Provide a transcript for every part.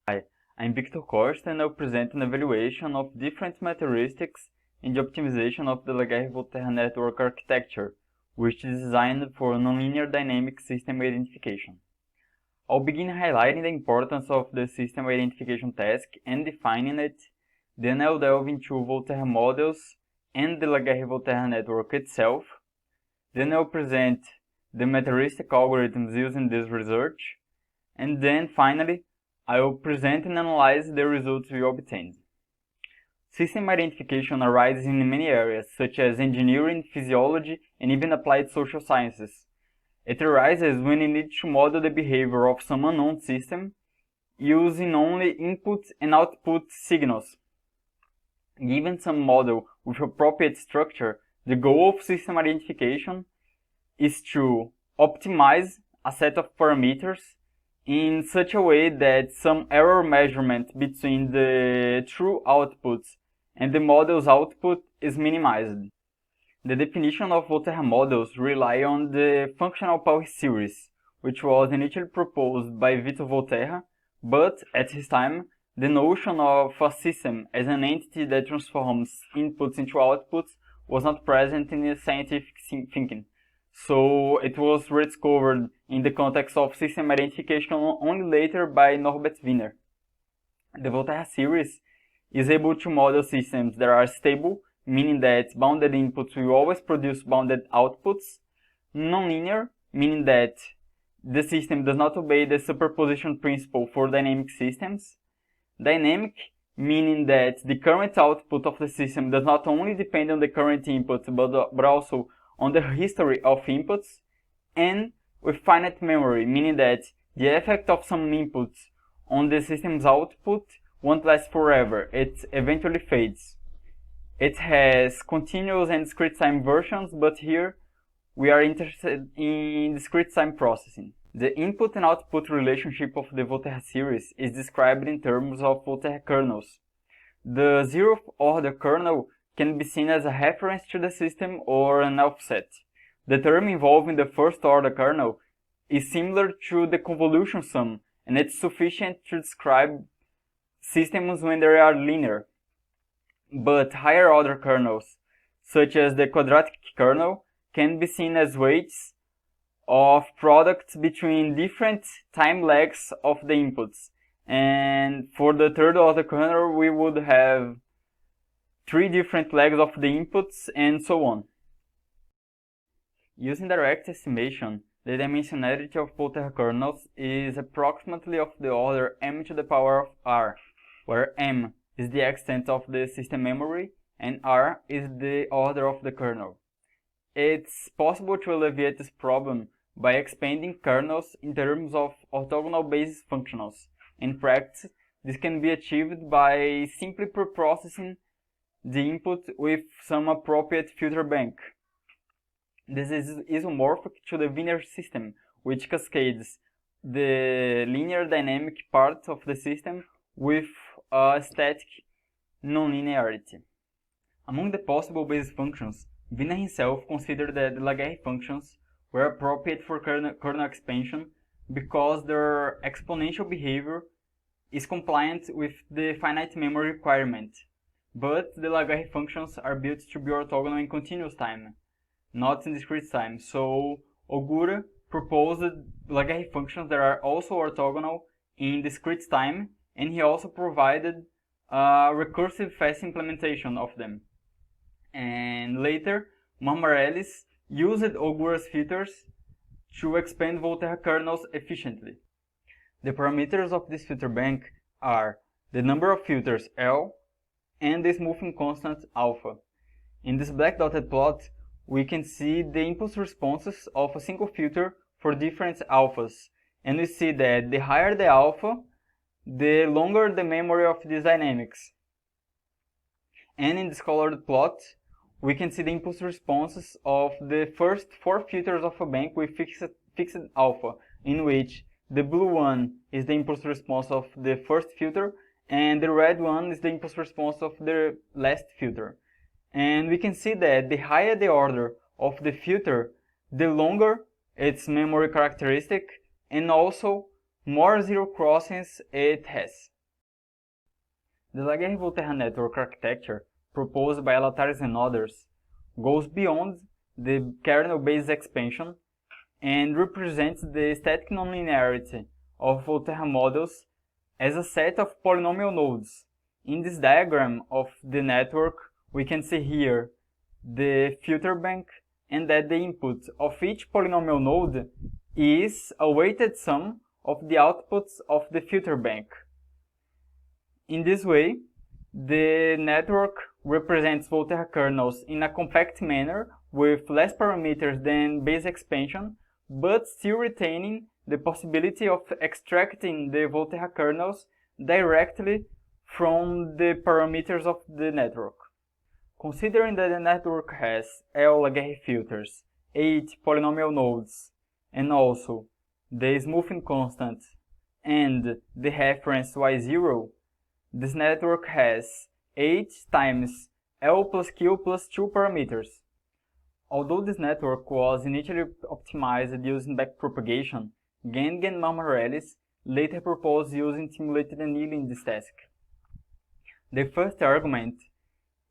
Hi, I'm Victor Costa and I'll present an evaluation of different Metaheuristics in the optimization of the Laguerre-Volterra network architecture, which is designed for nonlinear dynamic system identification. I'll begin highlighting the importance of the system identification task and defining it, then I'll delve into Volterra models and the Laguerre-Volterra network itself, then I'll present the Metaheuristic algorithms using this research, and then finally, I will present and analyze the results we obtained. System identification arises in many areas, such as engineering, physiology, and even applied social sciences. It arises when you need to model the behavior of some unknown system using only input and output signals. Given some model with appropriate structure, the goal of system identification is to optimize a set of parameters in such a way that some error measurement between the true outputs and the model's output is minimized. The definition of Volterra models rely on the functional power series, which was initially proposed by Victor Volterra, but at his time, the notion of a system as an entity that transforms inputs into outputs was not present in the scientific thinking. So it was rediscovered in the context of system identification only later by Norbert Wiener. The Volterra series is able to model systems that are stable, meaning that bounded inputs will always produce bounded outputs, nonlinear, meaning that the system does not obey the superposition principle for dynamic systems, dynamic, meaning that the current output of the system does not only depend on the current input but also on the history of inputs, and with finite memory, meaning that the effect of some inputs on the system's output won't last forever, it eventually fades. It has continuous and discrete time versions, but here we are interested in discrete time processing. The input and output relationship of the Volterra series is described in terms of Volterra kernels. The zeroth order kernel can be seen as a reference to the system or an offset. The term involving the first order kernel is similar to the convolution sum, and it's sufficient to describe systems when they are linear. But higher order kernels, such as the quadratic kernel, can be seen as weights of products between different time lags of the inputs. And for the third order kernel, we would have 3 different legs of the inputs, and so on. Using direct estimation, the dimensionality of Volterra kernels is approximately of the order m to the power of r, where m is the extent of the system memory and r is the order of the kernel. It's possible to alleviate this problem by expanding kernels in terms of orthogonal basis functionals. In practice, this can be achieved by simply preprocessing the input with some appropriate filter bank. This is isomorphic to the Wiener system, which cascades the linear dynamic part of the system with a static nonlinearity. Among the possible basis functions, Wiener himself considered that the Laguerre functions were appropriate for kernel expansion because their exponential behavior is compliant with the finite memory requirement. But the Laguerre functions are built to be orthogonal in continuous time, not in discrete time. So Ogura proposed Laguerre functions that are also orthogonal in discrete time, and he also provided a recursive fast implementation of them. And later, Marmarellis used Ogura's filters to expand Volterra kernels efficiently. The parameters of this filter bank are the number of filters L, and the smoothing constant alpha. In this black dotted plot, we can see the impulse responses of a single filter for different alphas, and we see that the higher the alpha, the longer the memory of these dynamics. And in this colored plot, we can see the impulse responses of the first 4 filters of a bank with fixed alpha, in which the blue one is the impulse response of the first filter, and the red one is the impulse response of the last filter. And we can see that the higher the order of the filter, the longer its memory characteristic, and also more zero crossings it has. The Laguerre-Volterra network architecture, proposed by Latarz and others, goes beyond the kernel-based expansion and represents the static nonlinearity of Volterra models as a set of polynomial nodes. In this diagram of the network, we can see here the filter bank, and that the input of each polynomial node is a weighted sum of the outputs of the filter bank. In this way, the network represents Volterra kernels in a compact manner with less parameters than base expansion, but still retaining the possibility of extracting the Volterra kernels directly from the parameters of the network. Considering that the network has L Laguerre filters, 8 polynomial nodes, and also the smoothing constant and the reference y0, this network has 8 times L plus Q plus 2 parameters. Although this network was initially optimized using backpropagation, Gang and Marmarellis later proposed using simulated annealing in this task. The first argument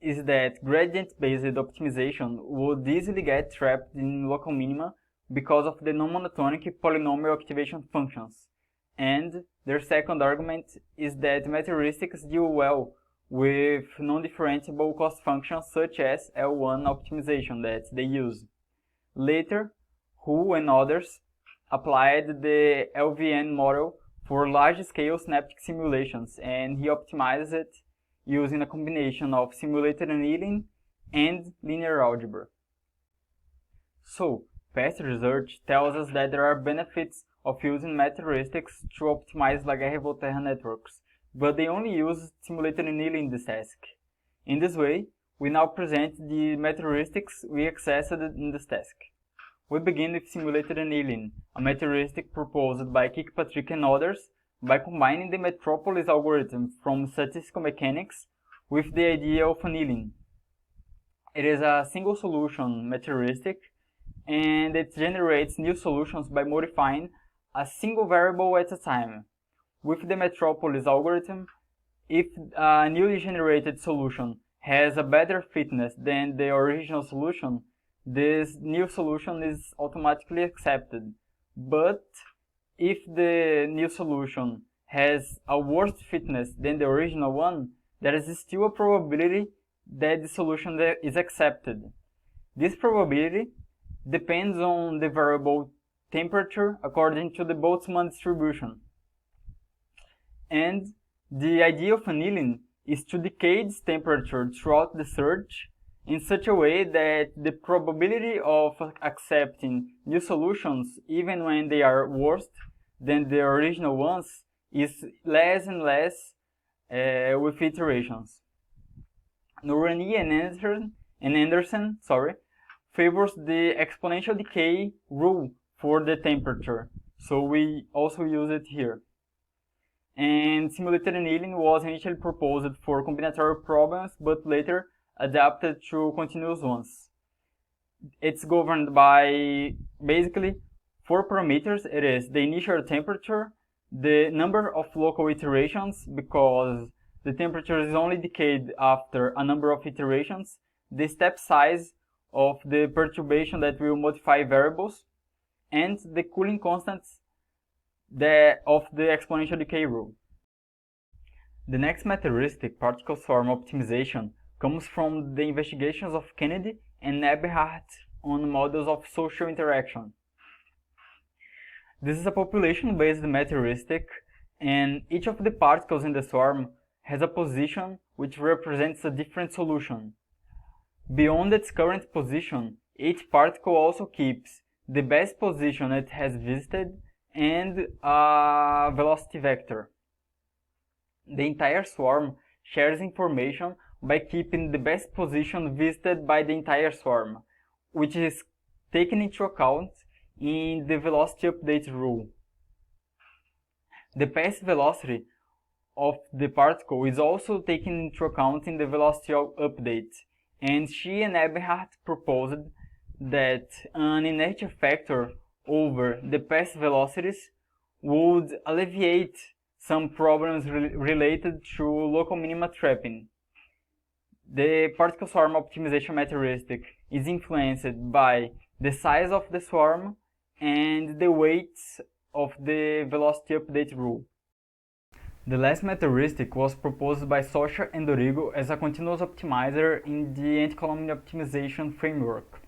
is that gradient-based optimization would easily get trapped in local minima because of the non-monotonic polynomial activation functions. And their second argument is that Metaheuristics deal well with non-differentiable cost functions such as L1 optimization that they use. Later, Hu and others applied the LVN model for large-scale synaptic simulations, and he optimized it using a combination of simulated annealing and linear algebra. So, past research tells us that there are benefits of using Metaheuristics to optimize Laguerre-Volterra networks, but they only use simulated annealing in this task. In this way, we now present the Metaheuristics we accessed in this task. We begin with simulated annealing, a Metaheristic proposed by Kirkpatrick and others by combining the Metropolis algorithm from statistical mechanics with the idea of annealing. It is a single solution Metaheristic, and it generates new solutions by modifying a single variable at a time. With the Metropolis algorithm, if a newly generated solution has a better fitness than the original solution, this new solution is automatically accepted. But if the new solution has a worse fitness than the original one, there is still a probability that the solution is accepted. This probability depends on the variable temperature according to the Boltzmann distribution. And the idea of annealing is to decay this temperature throughout the search in such a way that the probability of accepting new solutions, even when they are worse than the original ones, is less and less with iterations. Norani and Anderson favors the exponential decay rule for the temperature, so we also use it here. And simulated annealing was initially proposed for combinatorial problems, but later adapted to continuous ones. It's governed by basically 4 parameters. It is the initial temperature, the number of local iterations, because the temperature is only decayed after a number of iterations, the step size of the perturbation that will modify variables, and the cooling constants of the exponential decay rule. The next Metaheristic particle swarm optimization comes from the investigations of Kennedy and Eberhardt on models of social interaction. This is a population-based Metaheristic, and each of the particles in the swarm has a position which represents a different solution. Beyond its current position, each particle also keeps the best position it has visited and a velocity vector. The entire swarm shares information by keeping the best position visited by the entire swarm, which is taken into account in the velocity update rule. The past velocity of the particle is also taken into account in the velocity update, and She and Eberhardt proposed that an inertia factor over the past velocities would alleviate some problems related to local minima trapping. The particle swarm optimization meteoristic is influenced by the size of the swarm and the weights of the velocity update rule. The last meteoristic was proposed by Socha and Dorigo as a continuous optimizer in the anti-collision optimization framework.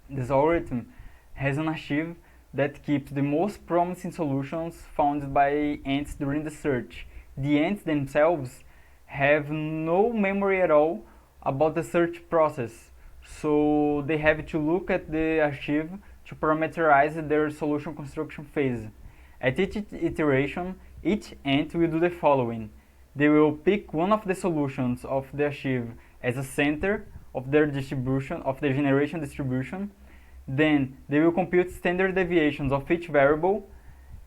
This algorithm has an archive that keeps the most promising solutions found by ants during the search. The ants themselves have no memory at all about the search process, so they have to look at the archive to parameterize their solution construction phase. At each iteration, each ant will do the following. They will pick one of the solutions of the archive as a center of their distribution, of the generation distribution. Then they will compute standard deviations of each variable,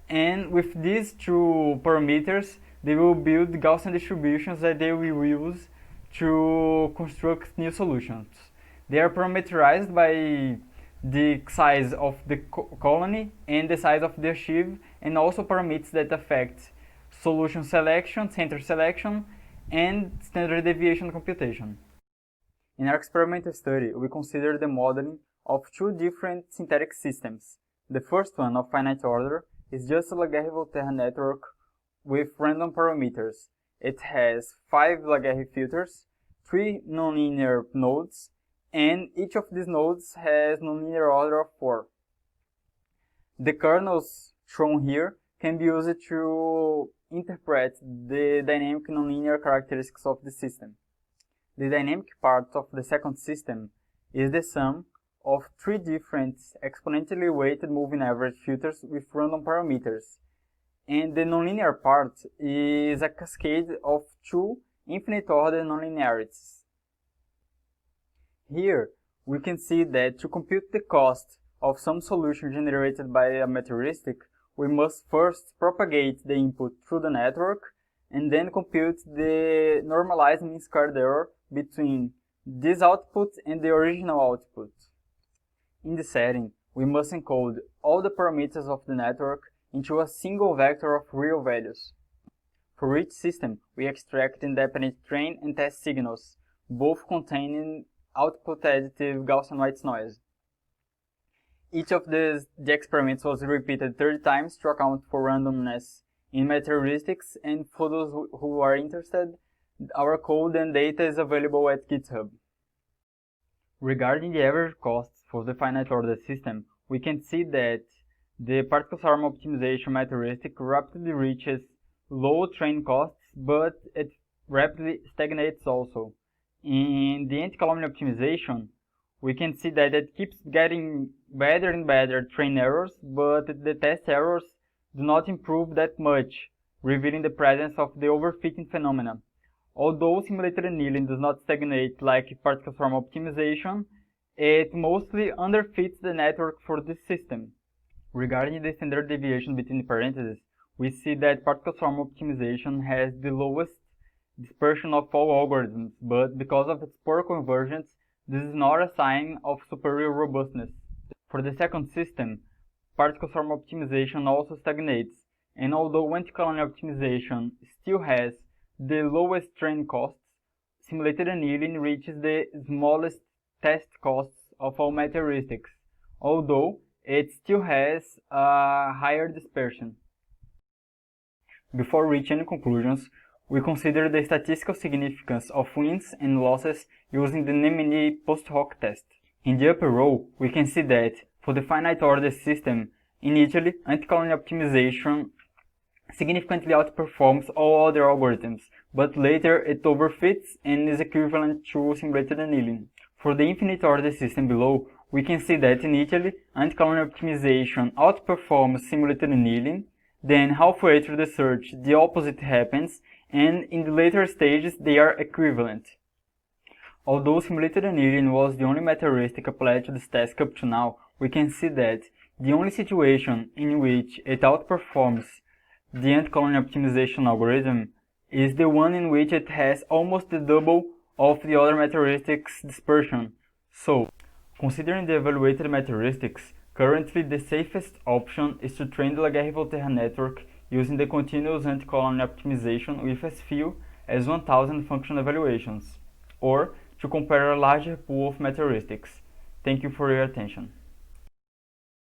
and with these two parameters, they will build Gaussian distributions that they will use to construct new solutions. They are parameterized by the size of the colony and the size of the archive, and also parameters that affect solution selection, center selection, and standard deviation computation. In our experimental study, we consider the modeling of two different synthetic systems. The first one, of finite order, is just a Laguerre-Volterra network with random parameters. It has 5 Laguerre filters, 3 nonlinear nodes, and each of these nodes has nonlinear order of 4. The kernels shown here can be used to interpret the dynamic nonlinear characteristics of the system. The dynamic part of the second system is the sum of 3 different exponentially weighted moving average filters with random parameters, and the nonlinear part is a cascade of 2 infinite order nonlinearities. Here, we can see that to compute the cost of some solution generated by a meteoristic, we must first propagate the input through the network and then compute the normalized mean squared error between this output and the original output. In this setting, we must encode all the parameters of the network into a single vector of real values. For each system, we extract independent train and test signals, both containing output additive Gaussian white noise. Each of the experiments was repeated 30 times to account for randomness in meteoristics, and for those who are interested, our code and data is available at GitHub. Regarding the average costs for the finite order system, we can see that the particle swarm optimization meteoristic rapidly reaches low train costs, but it rapidly stagnates also. In the anti-collision optimization, we can see that it keeps getting better and better train errors, but the test errors do not improve that much, revealing the presence of the overfitting phenomena. Although simulated annealing does not stagnate like particle swarm optimization, it mostly underfits the network for this system. Regarding the standard deviation between parentheses, we see that particle swarm optimization has the lowest dispersion of all algorithms, but because of its poor convergence, this is not a sign of superior robustness. For the second system, particle swarm optimization also stagnates, and although anti-collision optimization still has the lowest train costs, simulated annealing reaches the smallest test costs of all meteoristics, although it still has a higher dispersion. Before reaching any conclusions, we consider the statistical significance of wins and losses using the NMNE post-hoc test. In the upper row, we can see that for the finite order system, initially, anti-collision optimization significantly outperforms all other algorithms, but later it overfits and is equivalent to simulated annealing. For the infinite order system below, we can see that initially, anti-collision optimization outperforms simulated annealing, then halfway through the search the opposite happens, and in the later stages they are equivalent. Although simulated annealing was the only meteoristic applied to this task up to now, we can see that the only situation in which it outperforms the anti-collision optimization algorithm is the one in which it has almost the double of the other meteoristics dispersion. So, considering the evaluated meteoristics, currently the safest option is to train the Laguerre-Volterra network using the continuous anti-collinear optimization with as few as 1000 function evaluations, or to compare a larger pool of meta heuristics. Thank you for your attention.